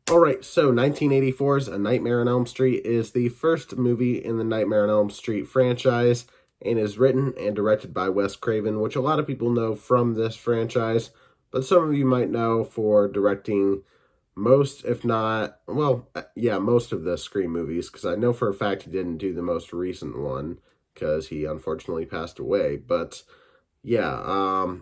All right, so 1984's A Nightmare on Elm Street is the first movie in the Nightmare on Elm Street franchise and is written and directed by Wes Craven, which a lot of people know from this franchise, but some of you might know for directing most, if not, well, yeah, most of the Scream movies, because I know for a fact he didn't do the most recent one because he unfortunately passed away. But yeah,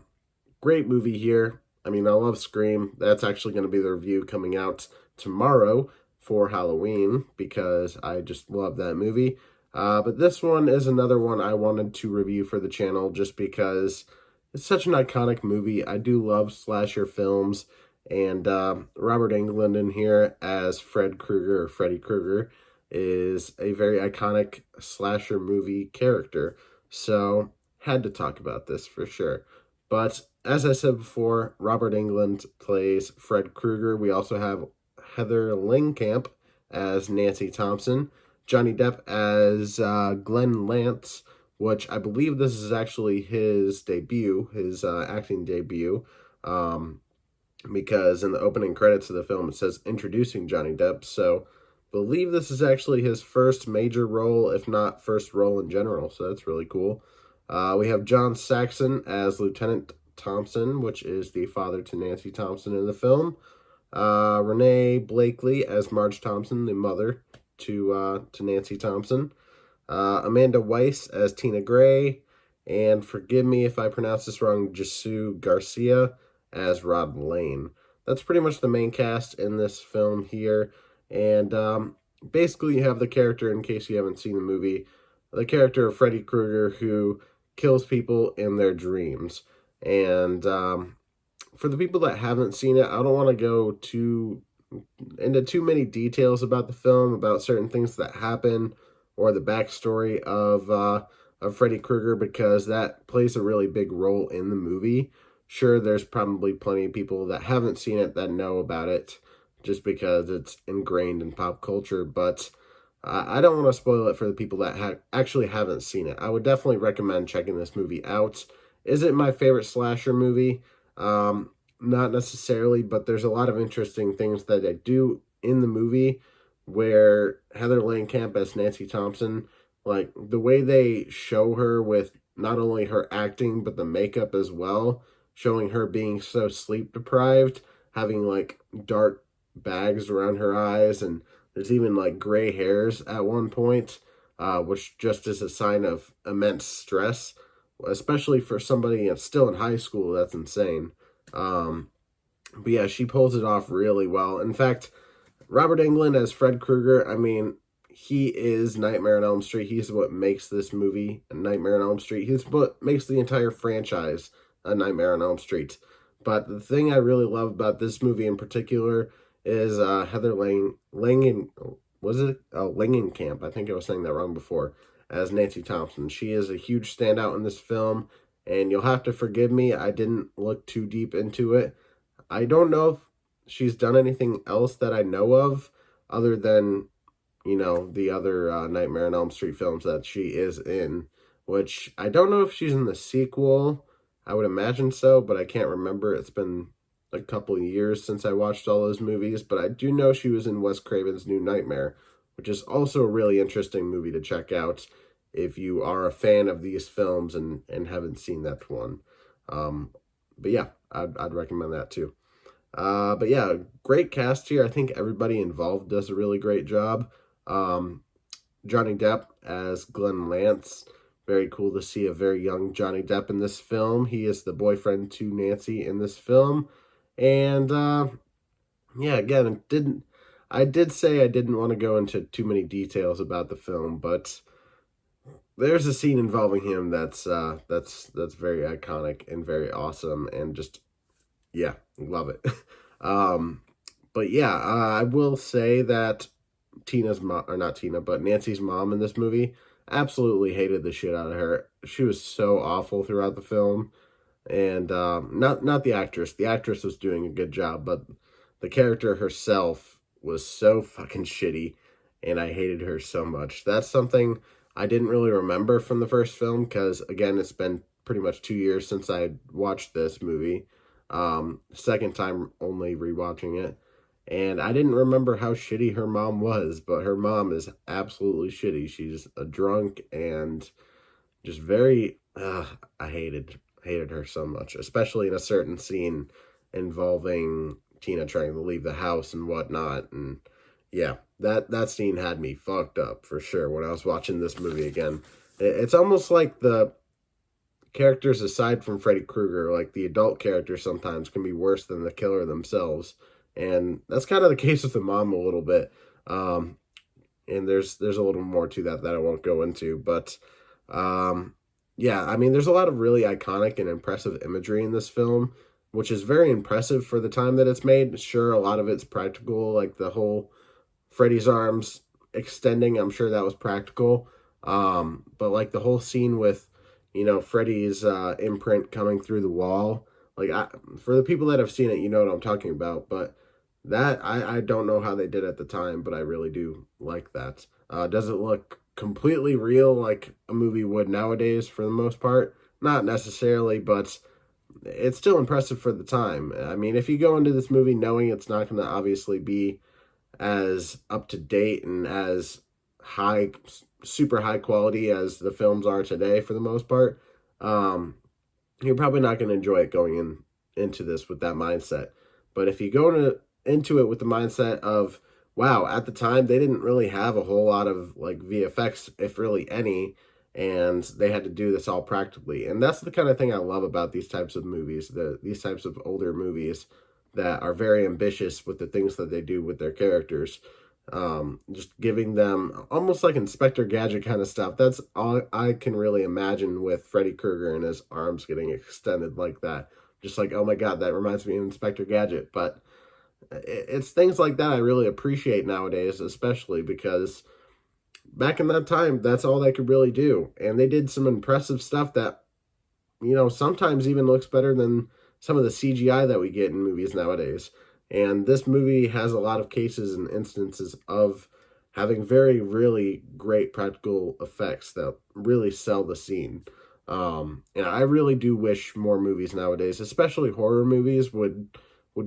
great movie here. I mean, I love Scream. That's actually going to be the review coming out tomorrow for Halloween because I just love that movie. But this one is another one I wanted to review for the channel just because it's such an iconic movie. I do love slasher films, and Robert Englund in here as Fred Krueger or Freddy Krueger is a very iconic slasher movie character. So, had to talk about this for sure. But as I said before, Robert Englund plays Fred Krueger. We also have Heather Langenkamp as Nancy Thompson, Johnny Depp as Glenn Lance, which I believe this is actually his debut, his acting debut, because in the opening credits of the film it says introducing Johnny Depp. So believe this is actually his first major role, if not first role in general. So that's really cool. We have John Saxon as Lieutenant Thompson, which is the father to Nancy Thompson in the film. Renee Blakely as Marge Thompson, the mother to Nancy Thompson. Amanda Weiss as Tina Gray. And forgive me if I pronounce this wrong, Jesu Garcia as Rod Lane. That's pretty much the main cast in this film here. And basically you have the character, in case you haven't seen the movie, the character of Freddy Krueger who kills people in their dreams. And for the people that haven't seen it, I don't want to go into too many details about the film, about certain things that happen, or the backstory of Freddy Krueger, because that plays a really big role in the movie. Sure, there's probably plenty of people that haven't seen it that know about it, just because it's ingrained in pop culture, but I don't want to spoil it for the people that actually haven't seen it. I would definitely recommend checking this movie out. Is it my favorite slasher movie? Not necessarily, but there's a lot of interesting things that I do in the movie where Heather Langenkamp as Nancy Thompson, like the way they show her with not only her acting, but the makeup as well, showing her being so sleep deprived, having like dark bags around her eyes, and there's even like gray hairs at one point, which just is a sign of immense stress, especially for somebody that's still in high school. That's insane. But yeah, she pulls it off really well. In fact, Robert Englund as Fred Krueger, I mean, he is Nightmare on Elm Street. He's what makes this movie Nightmare on Elm Street. He's what makes the entire franchise a Nightmare on Elm Street. But the thing I really love about this movie in particular is Heather Langenkamp. I think I was saying that wrong before, as Nancy Thompson. She is a huge standout in this film, and you'll have to forgive me, I didn't look too deep into it. I don't know if she's done anything else that I know of other than, you know, the other Nightmare on Elm Street films that she is in, which I don't know if she's in the sequel. I would imagine so, but I can't remember. It's been a couple of years since I watched all those movies, but I do know she was in Wes Craven's New Nightmare, which is also a really interesting movie to check out if you are a fan of these films and haven't seen that one. But yeah, I'd recommend that too. But yeah, great cast here. I think everybody involved does a really great job. Johnny Depp as Glenn Lance. Very cool to see a very young Johnny Depp in this film. He is the boyfriend to Nancy in this film. And yeah, again, I did say I didn't want to go into too many details about the film, but there's a scene involving him that's very iconic and very awesome, and just, yeah, love it. But yeah, I will say that Tina's mom, or not Tina, but Nancy's mom in this movie, absolutely hated the shit out of her. She was so awful throughout the film, and not the actress. The actress was doing a good job, but the character herself was so fucking shitty, and I hated her so much. That's something I didn't really remember from the first film, because, again, it's been pretty much 2 years since I watched this movie. Second time only rewatching it. And I didn't remember how shitty her mom was, but her mom is absolutely shitty. She's a drunk and just very, I hated her so much, especially in a certain scene involving Tina trying to leave the house and whatnot. And yeah, that scene had me fucked up for sure when I was watching this movie again. It's almost like the characters aside from Freddy Krueger, like the adult characters sometimes can be worse than the killer themselves. And that's kind of the case with the mom a little bit. Um, and there's a little more to that I won't go into, but um, yeah, I mean, there's a lot of really iconic and impressive imagery in this film, which is very impressive for the time that it's made. Sure, a lot of it's practical, like the whole Freddy's arms extending. I'm sure that was practical. But like the whole scene with, Freddy's imprint coming through the wall. Like for the people that have seen it, you know what I'm talking about. But that I don't know how they did at the time, but I really do like that. Does it look completely real like a movie would nowadays for the most part? Not necessarily, but it's still impressive for the time. I mean, if you go into this movie knowing it's not going to obviously be as up to date and as high, super high quality as the films are today for the most part, um, you're probably not going to enjoy it going into this with that mindset. But if you go into it with the mindset of, wow, at the time they didn't really have a whole lot of like VFX, if really any, and they had to do this all practically. And that's the kind of thing I love about these types of movies, these types of older movies that are very ambitious with the things that they do with their characters. Just giving them almost like Inspector Gadget kind of stuff. That's all I can really imagine with Freddy Krueger and his arms getting extended like that. Just like, oh my God, that reminds me of Inspector Gadget. But it's things like that I really appreciate nowadays, especially because back in that time, that's all they could really do. And they did some impressive stuff that, sometimes even looks better than some of the CGI that we get in movies nowadays. And this movie has a lot of cases and instances of having very, really great practical effects that really sell the scene. And I really do wish more movies nowadays, especially horror movies, would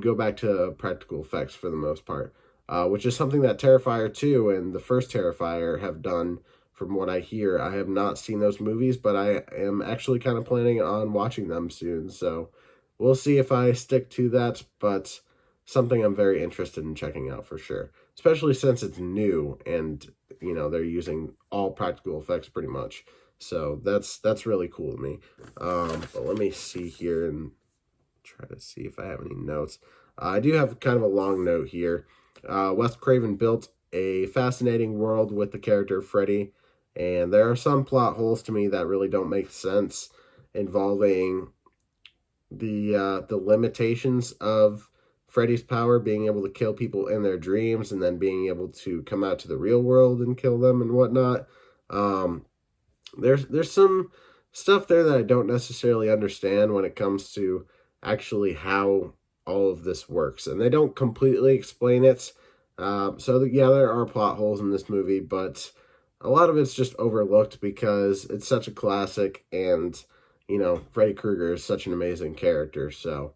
go back to practical effects for the most part, which is something that Terrifier 2 and the first Terrifier have done. From what I hear, I have not seen those movies, but I am actually kind of planning on watching them soon. So we'll see if I stick to that, but something I'm very interested in checking out for sure, especially since it's new and, they're using all practical effects pretty much. So that's really cool to me. But let me see here and try to see if I have any notes. I do have kind of a long note here. Wes Craven built a fascinating world with the character Freddy, and there are some plot holes to me that really don't make sense involving the limitations of Freddy's power, being able to kill people in their dreams and then being able to come out to the real world and kill them and whatnot. There's some stuff there that I don't necessarily understand when it comes to actually how all of this works, and they don't completely explain it. Yeah, there are plot holes in this movie, but a lot of it's just overlooked because it's such a classic, and Freddy Krueger is such an amazing character, so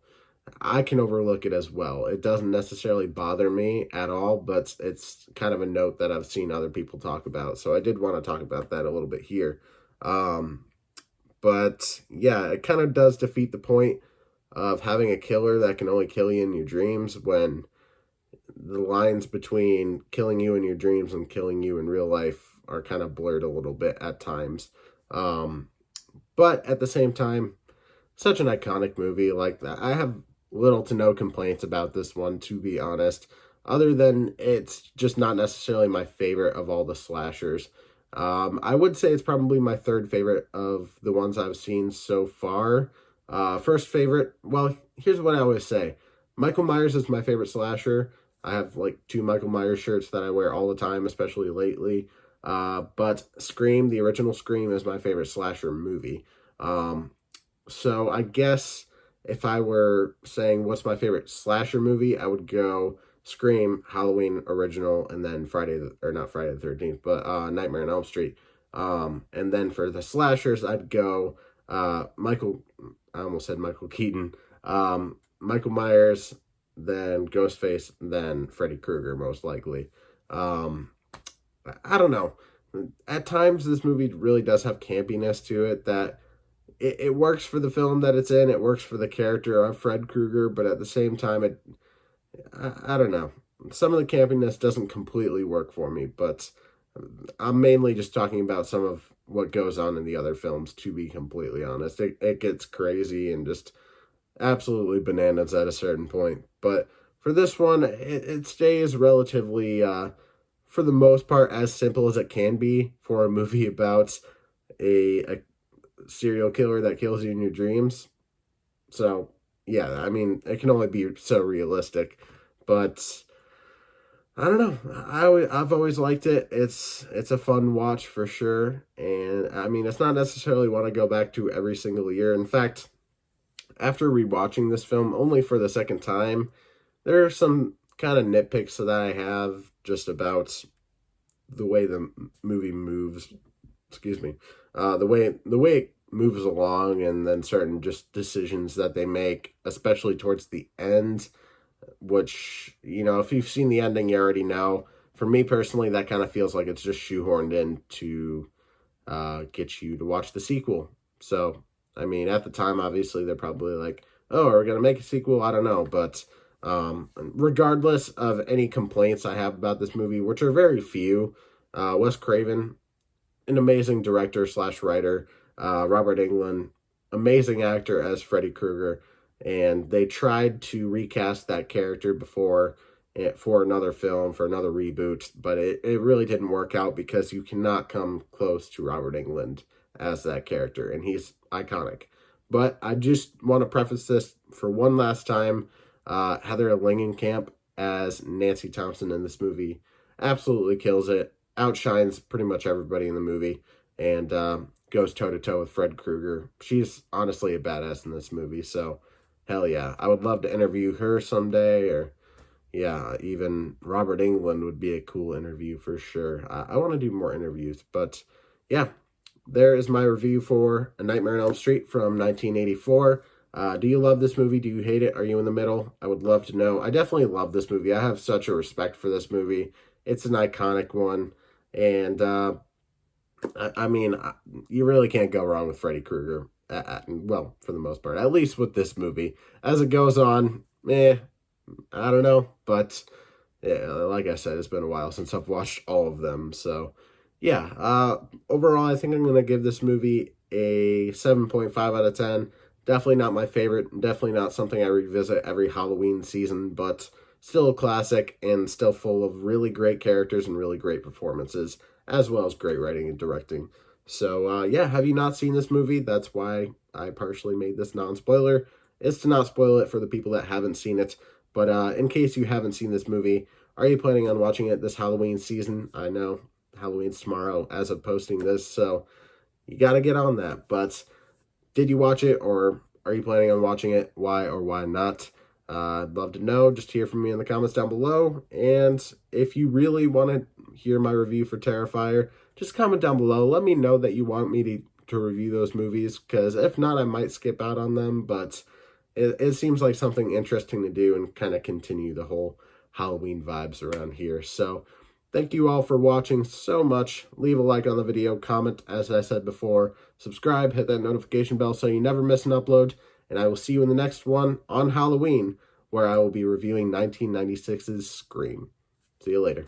I can overlook it as well. It doesn't necessarily bother me at all, but it's kind of a note that I've seen other people talk about, so I did want to talk about that a little bit here. But yeah, it kind of does defeat the point of having a killer that can only kill you in your dreams when the lines between killing you in your dreams and killing you in real life are kind of blurred a little bit at times. But at the same time, such an iconic movie like that. I have little to no complaints about this one, to be honest, other than it's just not necessarily my favorite of all the slashers. I would say it's probably my third favorite of the ones I've seen so far. First favorite, well, here's what I always say. Michael Myers is my favorite slasher. I have like 2 Michael Myers shirts that I wear all the time, especially lately. But Scream, the original Scream, is my favorite slasher movie. So I guess if I were saying what's my favorite slasher movie, I would go Scream, Halloween original, and then not Friday the 13th, but Nightmare on Elm Street. And then for the slashers, I'd go I almost said Michael Keaton. Michael Myers, then Ghostface, then Freddy Krueger, most likely. I don't know. At times, this movie really does have campiness to it that it works for the film that it's in. It works for the character of Fred Krueger, but at the same time, I don't know. Some of the campiness doesn't completely work for me, but I'm mainly just talking about some of what goes on in the other films, to be completely honest. It gets crazy and just absolutely bananas at a certain point. But for this one, it stays relatively, for the most part, as simple as it can be for a movie about a serial killer that kills you in your dreams. So, yeah, I mean, it can only be so realistic. But I don't know. I've always liked it. It's a fun watch for sure. And I mean, it's not necessarily one I go back to every single year. In fact, after rewatching this film only for the second time, there are some kind of nitpicks that I have just about the way the movie moves. Excuse me. The way it moves along, and then certain just decisions that they make, especially towards the end, which, if you've seen the ending, you already know. For me personally, that kind of feels like it's just shoehorned in to get you to watch the sequel. So, I mean, at the time, obviously, they're probably like, oh, are we going to make a sequel? I don't know. But regardless of any complaints I have about this movie, which are very few, Wes Craven, an amazing director slash writer, Robert Englund, amazing actor as Freddy Krueger, and they tried to recast that character before for another film, for another reboot, but it really didn't work out because you cannot come close to Robert Englund as that character, and he's iconic. But I just want to preface this for one last time. Heather Langenkamp as Nancy Thompson in this movie absolutely kills it, outshines pretty much everybody in the movie, and goes toe-to-toe with Fred Krueger. She's honestly a badass in this movie, so hell yeah. I would love to interview her someday, or yeah, even Robert Englund would be a cool interview for sure. I want to do more interviews, but yeah, there is my review for A Nightmare on Elm Street from 1984. Do you love this movie? Do you hate it? Are you in the middle? I would love to know. I definitely love this movie. I have such a respect for this movie. It's an iconic one, and I mean, you really can't go wrong with Freddy Krueger. Well, for the most part, at least with this movie. As it goes on, I don't know, but yeah, like I said, it's been a while since I've watched all of them. So yeah, overall, I think I'm gonna give this movie a 7.5 out of 10. Definitely not my favorite. Definitely not something I revisit every Halloween season, but still a classic and still full of really great characters and really great performances, as well as great writing and directing. So, yeah, have you not seen this movie? That's why I partially made this non-spoiler, is to not spoil it for the people that haven't seen it. But in case you haven't seen this movie, are you planning on watching it this Halloween season? I know Halloween's tomorrow as of posting this, so you got to get on that. But did you watch it, or are you planning on watching it? Why or why not? I'd love to know. Just hear from me in the comments down below. And if you really want to hear my review for Terrifier, just comment down below. Let me know that you want me to review those movies, because if not, I might skip out on them. But it seems like something interesting to do and kind of continue the whole Halloween vibes around here. So thank you all for watching so much. Leave a like on the video, comment, as I said before, subscribe, hit that notification bell so you never miss an upload, and I will see you in the next one on Halloween, where I will be reviewing 1996's Scream. See you later.